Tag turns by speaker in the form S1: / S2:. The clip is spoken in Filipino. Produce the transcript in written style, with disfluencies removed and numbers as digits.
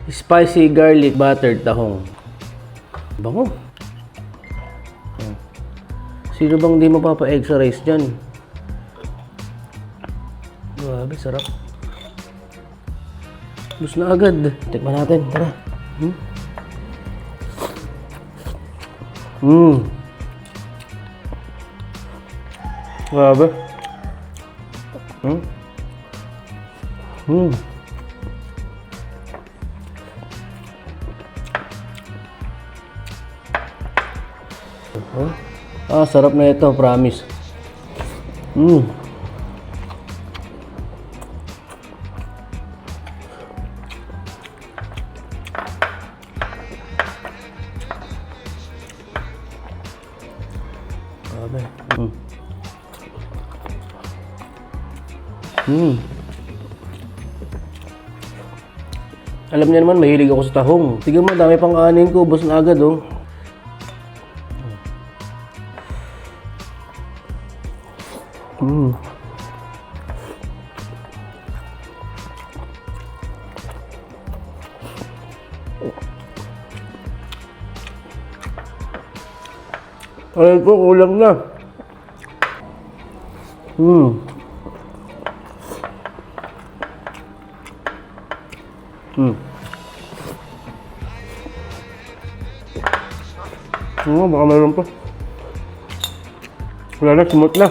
S1: Spicy garlic buttered tahong. Bango. Sino bang di mapapa-extra rice dyan? Grabe, sarap. Lus na agad. Tikman natin, tara. Grabe. Sarap na ito, promise. Grabe. Alam niya naman, mahilig ako sa tahong. Tignan mo, dami pang kanin ko. Ubos na agad, oh. Ay ko, kulang na. Baka mayroon pa. Wala na, simot na.